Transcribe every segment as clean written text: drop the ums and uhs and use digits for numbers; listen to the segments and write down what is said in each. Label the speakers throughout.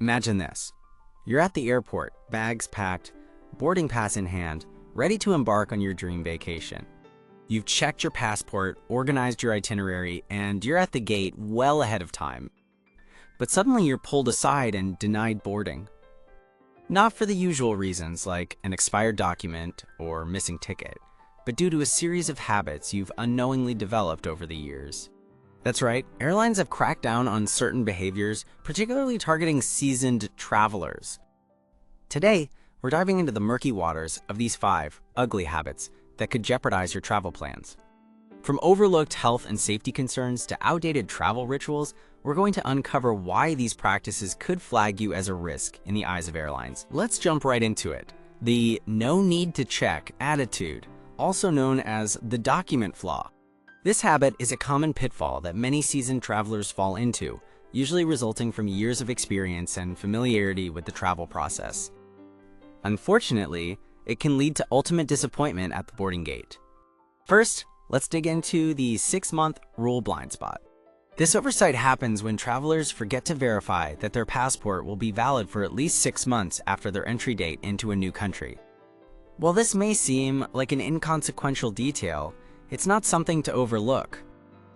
Speaker 1: Imagine this. You're at the airport, bags packed, boarding pass in hand, ready to embark on your dream vacation. You've checked your passport, organized your itinerary, and you're at the gate well ahead of time. But suddenly you're pulled aside and denied boarding. Not for the usual reasons like an expired document or missing ticket, but due to a series of habits you've unknowingly developed over the years. That's right, airlines have cracked down on certain behaviors, particularly targeting seasoned travelers. Today, we're diving into the murky waters of these 5 ugly habits that could jeopardize your travel plans. From overlooked health and safety concerns to outdated travel rituals, we're going to uncover why these practices could flag you as a risk in the eyes of airlines. Let's jump right into it. The no need to check attitude, also known as the document flaw. This habit is a common pitfall that many seasoned travelers fall into, usually resulting from years of experience and familiarity with the travel process. Unfortunately, it can lead to ultimate disappointment at the boarding gate. First, let's dig into the 6-month rule blind spot. This oversight happens when travelers forget to verify that their passport will be valid for at least 6 months after their entry date into a new country. While this may seem like an inconsequential detail, it's not something to overlook.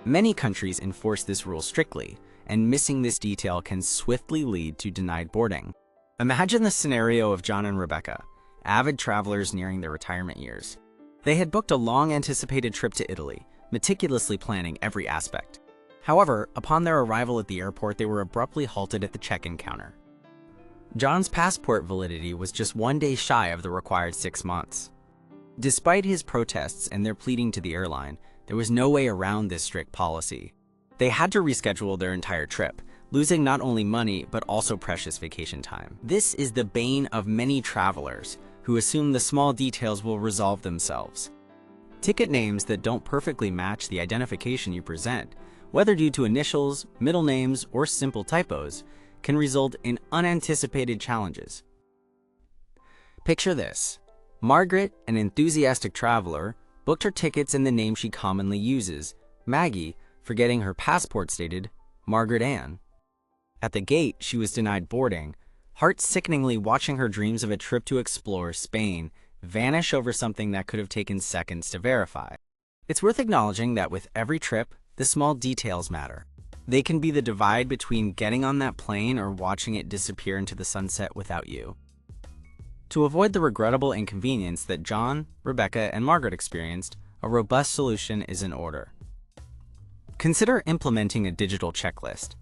Speaker 1: Many countries enforce this rule strictly, and missing this detail can swiftly lead to denied boarding. Imagine the scenario of John and Rebecca, avid travelers nearing their retirement years. They had booked a long-anticipated trip to Italy, meticulously planning every aspect. However, upon their arrival at the airport, they were abruptly halted at the check-in counter. John's passport validity was just 1 day shy of the required 6 months. Despite his protests and their pleading to the airline, there was no way around this strict policy. They had to reschedule their entire trip, losing not only money but also precious vacation time. This is the bane of many travelers who assume the small details will resolve themselves. Ticket names that don't perfectly match the identification you present, whether due to initials, middle names, or simple typos, can result in unanticipated challenges. Picture this. Margaret, an enthusiastic traveler, booked her tickets in the name she commonly uses, Maggie, forgetting her passport stated Margaret Ann. At the gate, she was denied boarding, heart-sickeningly watching her dreams of a trip to explore Spain vanish over something that could have taken seconds to verify. It's worth acknowledging that with every trip, the small details matter. They can be the divide between getting on that plane or watching it disappear into the sunset without you. To avoid the regrettable inconvenience that John, Rebecca, and Margaret experienced, a robust solution is in order. Consider implementing a digital checklist.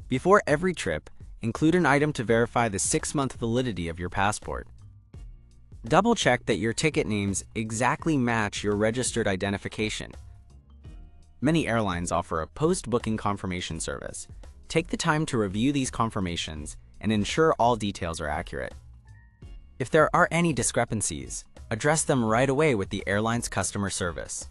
Speaker 1: Before every trip, include an item to verify the 6-month validity of your passport. Double-check that your ticket names exactly match your registered identification. Many airlines offer a post-booking confirmation service. Take the time to review these confirmations and ensure all details are accurate. If there are any discrepancies, address them right away with the airline's customer service.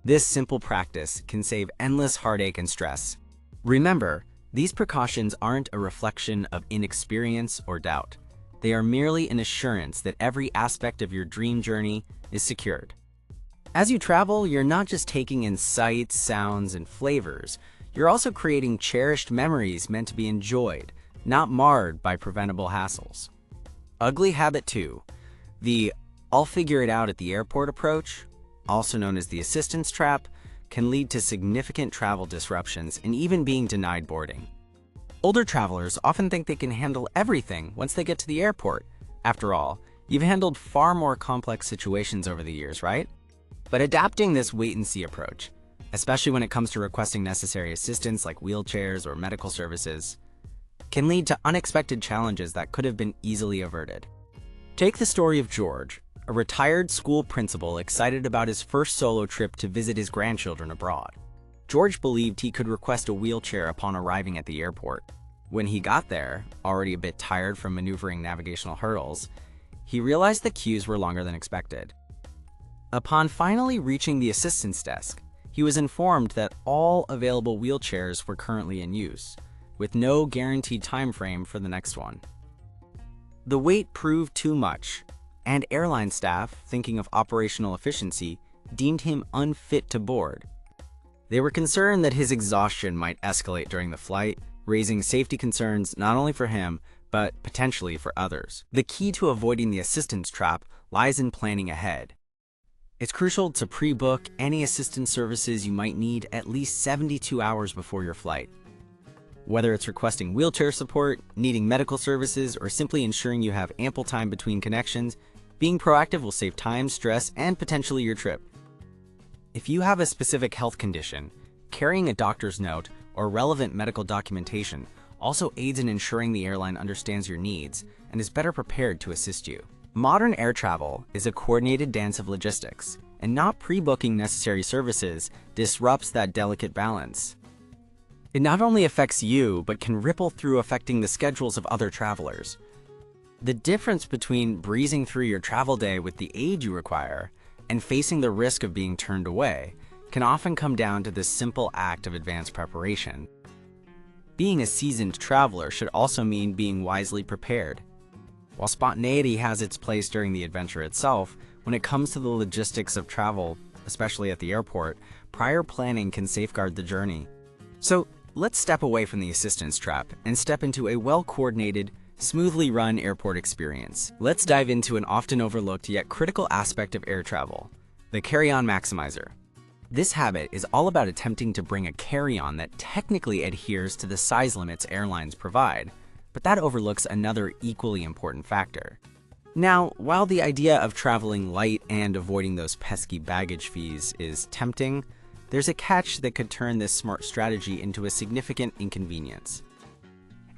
Speaker 1: This simple practice can save endless heartache and stress. Remember, these precautions aren't a reflection of inexperience or doubt. They are merely an assurance that every aspect of your dream journey is secured. As you travel, you're not just taking in sights, sounds, and flavors. You're also creating cherished memories meant to be enjoyed, not marred by preventable hassles. Ugly habit 2, the "I'll figure it out at the airport" approach, also known as the assistance trap, can lead to significant travel disruptions and even being denied boarding. Older travelers often think they can handle everything once they get to the airport. After all, you've handled far more complex situations over the years, right? But adapting this wait-and-see approach, especially when it comes to requesting necessary assistance like wheelchairs or medical services, can lead to unexpected challenges that could have been easily averted. Take the story of George, a retired school principal excited about his first solo trip to visit his grandchildren abroad. George believed he could request a wheelchair upon arriving at the airport. When he got there, already a bit tired from maneuvering navigational hurdles, he realized the queues were longer than expected. Upon finally reaching the assistance desk, he was informed that all available wheelchairs were currently in use, with no guaranteed time frame for the next one. The wait proved too much, and airline staff, thinking of operational efficiency, deemed him unfit to board. They were concerned that his exhaustion might escalate during the flight, raising safety concerns not only for him, but potentially for others. The key to avoiding the assistance trap lies in planning ahead. It's crucial to pre-book any assistance services you might need at least 72 hours before your flight. Whether it's requesting wheelchair support, needing medical services, or simply ensuring you have ample time between connections, being proactive will save time, stress, and potentially your trip. If you have a specific health condition, carrying a doctor's note or relevant medical documentation also aids in ensuring the airline understands your needs and is better prepared to assist you. Modern air travel is a coordinated dance of logistics, and not pre-booking necessary services disrupts that delicate balance. It not only affects you, but can ripple through affecting the schedules of other travelers. The difference between breezing through your travel day with the aid you require and facing the risk of being turned away can often come down to this simple act of advanced preparation. Being a seasoned traveler should also mean being wisely prepared. While spontaneity has its place during the adventure itself, when it comes to the logistics of travel, especially at the airport, prior planning can safeguard the journey. So let's step away from the assistance trap and step into a well-coordinated, smoothly run airport experience. Let's dive into an often overlooked yet critical aspect of air travel, the carry-on maximizer. This habit is all about attempting to bring a carry-on that technically adheres to the size limits airlines provide, but that overlooks another equally important factor. Now, while the idea of traveling light and avoiding those pesky baggage fees is tempting, there's a catch that could turn this smart strategy into a significant inconvenience.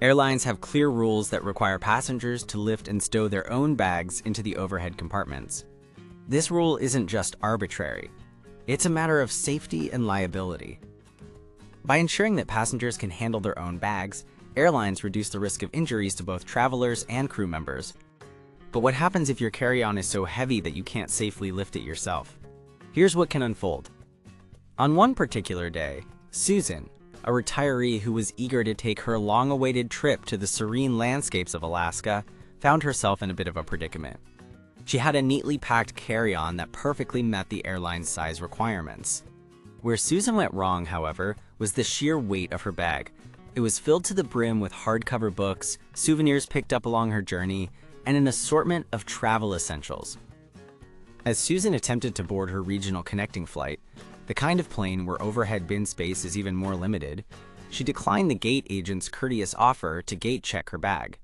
Speaker 1: Airlines have clear rules that require passengers to lift and stow their own bags into the overhead compartments. This rule isn't just arbitrary. It's a matter of safety and liability. By ensuring that passengers can handle their own bags, airlines reduce the risk of injuries to both travelers and crew members. But what happens if your carry-on is so heavy that you can't safely lift it yourself? Here's what can unfold. On one particular day, Susan, a retiree who was eager to take her long-awaited trip to the serene landscapes of Alaska, found herself in a bit of a predicament. She had a neatly packed carry-on that perfectly met the airline's size requirements. Where Susan went wrong, however, was the sheer weight of her bag. It was filled to the brim with hardcover books, souvenirs picked up along her journey, and an assortment of travel essentials. As Susan attempted to board her regional connecting flight, the kind of plane where overhead bin space is even more limited, she declined the gate agent's courteous offer to gate check her bag.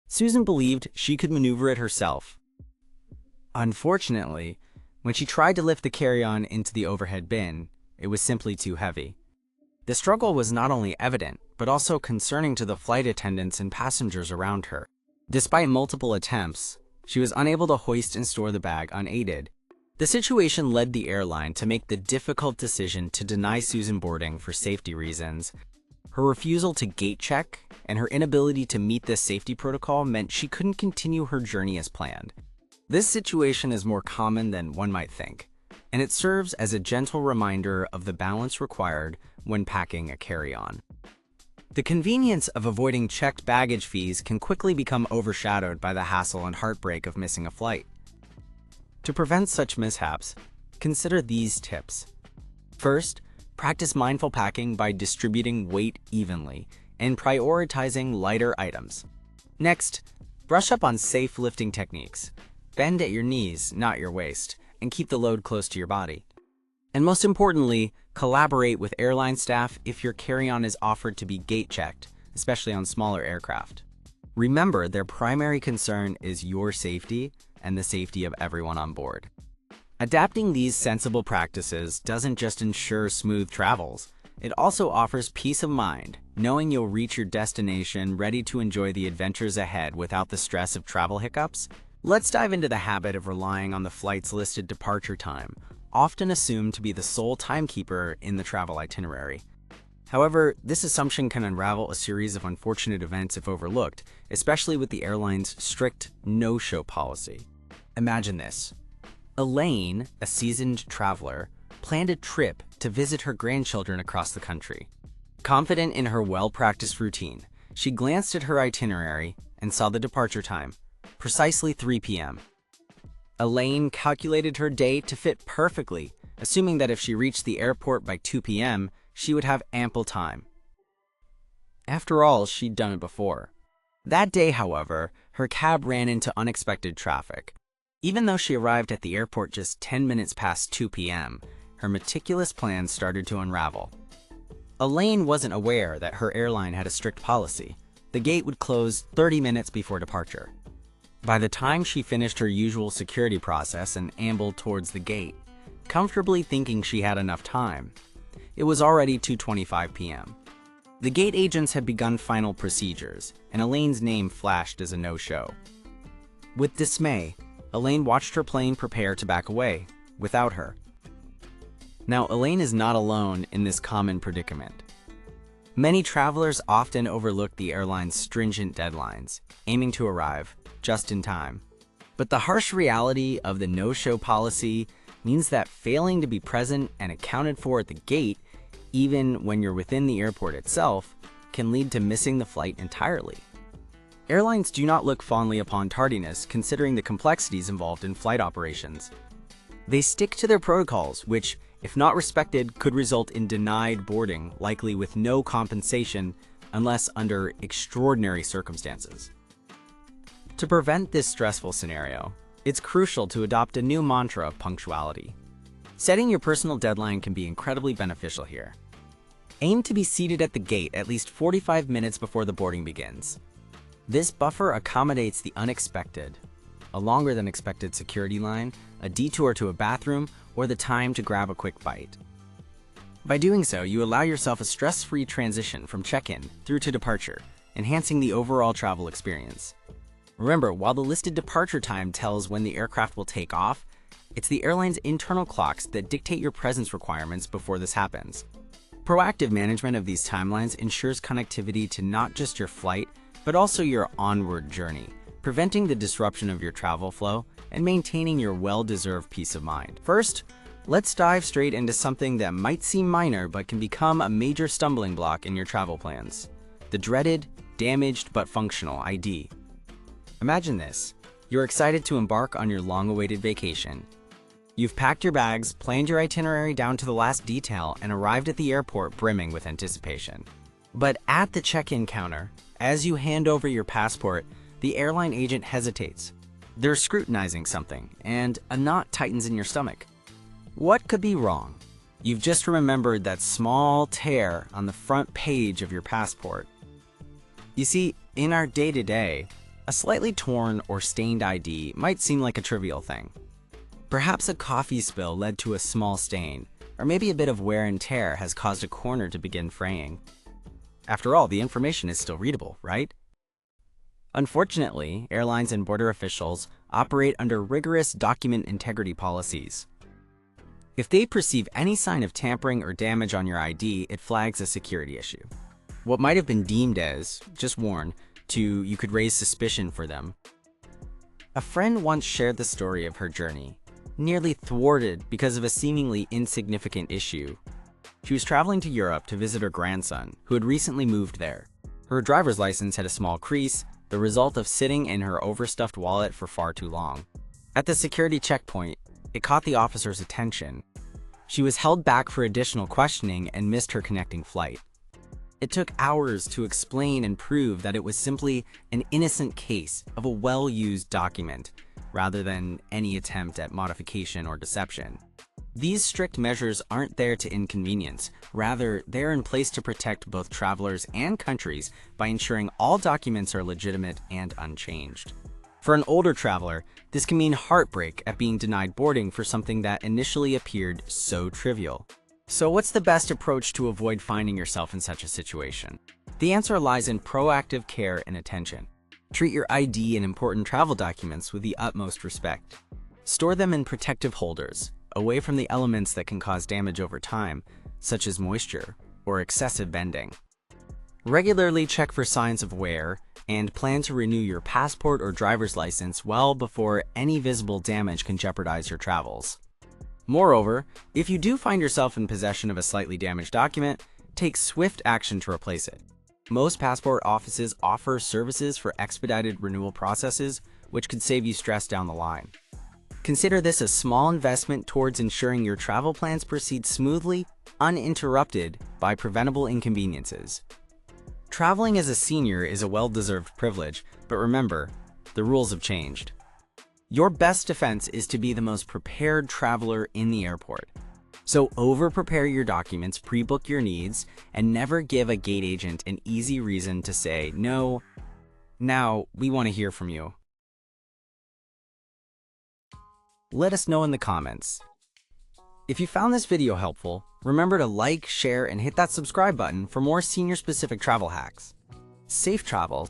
Speaker 1: Susan believed she could maneuver it herself. Unfortunately, when she tried to lift the carry-on into the overhead bin, it was simply too heavy. The struggle was not only evident, but also concerning to the flight attendants and passengers around her. Despite multiple attempts, she was unable to hoist and store the bag unaided. The situation led the airline to make the difficult decision to deny Susan boarding for safety reasons. Her refusal to gate check and her inability to meet this safety protocol meant she couldn't continue her journey as planned. This situation is more common than one might think, and it serves as a gentle reminder of the balance required when packing a carry-on. The convenience of avoiding checked baggage fees can quickly become overshadowed by the hassle and heartbreak of missing a flight. To prevent such mishaps, consider these tips. First, practice mindful packing by distributing weight evenly and prioritizing lighter items. Next, brush up on safe lifting techniques. Bend at your knees, not your waist, and keep the load close to your body. And most importantly, collaborate with airline staff if your carry-on is offered to be gate checked, especially on smaller aircraft. Remember, their primary concern is your safety and the safety of everyone on board. Adapting these sensible practices doesn't just ensure smooth travels, it also offers peace of mind, knowing you'll reach your destination ready to enjoy the adventures ahead without the stress of travel hiccups. Let's dive into the habit of relying on the flight's listed departure time, often assumed to be the sole timekeeper in the travel itinerary. However, this assumption can unravel a series of unfortunate events if overlooked, especially with the airline's strict no-show policy. Imagine this. Elaine, a seasoned traveler, planned a trip to visit her grandchildren across the country. Confident in her well-practiced routine, she glanced at her itinerary and saw the departure time, precisely 3 p.m. Elaine calculated her day to fit perfectly, assuming that if she reached the airport by 2 p.m., she would have ample time. After all, she'd done it before. That day, however, her cab ran into unexpected traffic. Even though she arrived at the airport just 10 minutes past 2 p.m., her meticulous plans started to unravel. Elaine wasn't aware that her airline had a strict policy. The gate would close 30 minutes before departure. By the time she finished her usual security process and ambled towards the gate, comfortably thinking she had enough time, it was already 2:25 p.m. The gate agents had begun final procedures, and Elaine's name flashed as a no-show. With dismay, Elaine watched her plane prepare to back away, without her. Now, Elaine is not alone in this common predicament. Many travelers often overlook the airline's stringent deadlines, aiming to arrive just in time. But the harsh reality of the no-show policy means that failing to be present and accounted for at the gate, even when you're within the airport itself, can lead to missing the flight entirely. Airlines do not look fondly upon tardiness, considering the complexities involved in flight operations. They stick to their protocols, which, if not respected, could result in denied boarding, likely with no compensation unless under extraordinary circumstances. To prevent this stressful scenario, it's crucial to adopt a new mantra of punctuality. Setting your personal deadline can be incredibly beneficial here. Aim to be seated at the gate at least 45 minutes before the boarding begins. This buffer accommodates the unexpected, a longer than expected security line, a detour to a bathroom, or the time to grab a quick bite. By doing so, you allow yourself a stress-free transition from check-in through to departure, enhancing the overall travel experience. Remember, while the listed departure time tells when the aircraft will take off, it's the airline's internal clocks that dictate your presence requirements before this happens. Proactive management of these timelines ensures connectivity to not just your flight, but also your onward journey, preventing the disruption of your travel flow and maintaining your well-deserved peace of mind. First, let's dive straight into something that might seem minor but can become a major stumbling block in your travel plans: the dreaded, damaged but functional ID. Imagine this. You're excited to embark on your long-awaited vacation. You've packed your bags, planned your itinerary down to the last detail, and arrived at the airport brimming with anticipation. But at the check-in counter, as you hand over your passport, the airline agent hesitates. They're scrutinizing something, and a knot tightens in your stomach. What could be wrong? You've just remembered that small tear on the front page of your passport. You see, in our day-to-day, a slightly torn or stained ID might seem like a trivial thing. Perhaps a coffee spill led to a small stain, or maybe a bit of wear and tear has caused a corner to begin fraying. After all, the information is still readable, right? Unfortunately, airlines and border officials operate under rigorous document integrity policies. If they perceive any sign of tampering or damage on your ID, it flags a security issue. What might have been deemed as, just warn, to you could raise suspicion for them. A friend once shared the story of her journey, nearly thwarted because of a seemingly insignificant issue. She was traveling to Europe to visit her grandson, who had recently moved there. Her driver's license had a small crease, the result of sitting in her overstuffed wallet for far too long. At the security checkpoint, it caught the officer's attention. She was held back for additional questioning and missed her connecting flight. It took hours to explain and prove that it was simply an innocent case of a well-used document, rather than any attempt at modification or deception. These strict measures aren't there to inconvenience, rather, they're in place to protect both travelers and countries by ensuring all documents are legitimate and unchanged. For an older traveler, this can mean heartbreak at being denied boarding for something that initially appeared so trivial. So what's the best approach to avoid finding yourself in such a situation? The answer lies in proactive care and attention. Treat your ID and important travel documents with the utmost respect. Store them in protective holders, away from the elements that can cause damage over time, such as moisture or excessive bending. Regularly check for signs of wear and plan to renew your passport or driver's license well before any visible damage can jeopardize your travels. Moreover, if you do find yourself in possession of a slightly damaged document, take swift action to replace it. Most passport offices offer services for expedited renewal processes, which could save you stress down the line. Consider this a small investment towards ensuring your travel plans proceed smoothly, uninterrupted by preventable inconveniences. Traveling as a senior is a well-deserved privilege, but remember, the rules have changed. Your best defense is to be the most prepared traveler in the airport. So over-prepare your documents, pre-book your needs, and never give a gate agent an easy reason to say, "No, now we want to hear from you." Let us know in the comments. If you found this video helpful, remember to like, share, and hit that subscribe button for more senior-specific travel hacks. Safe travel!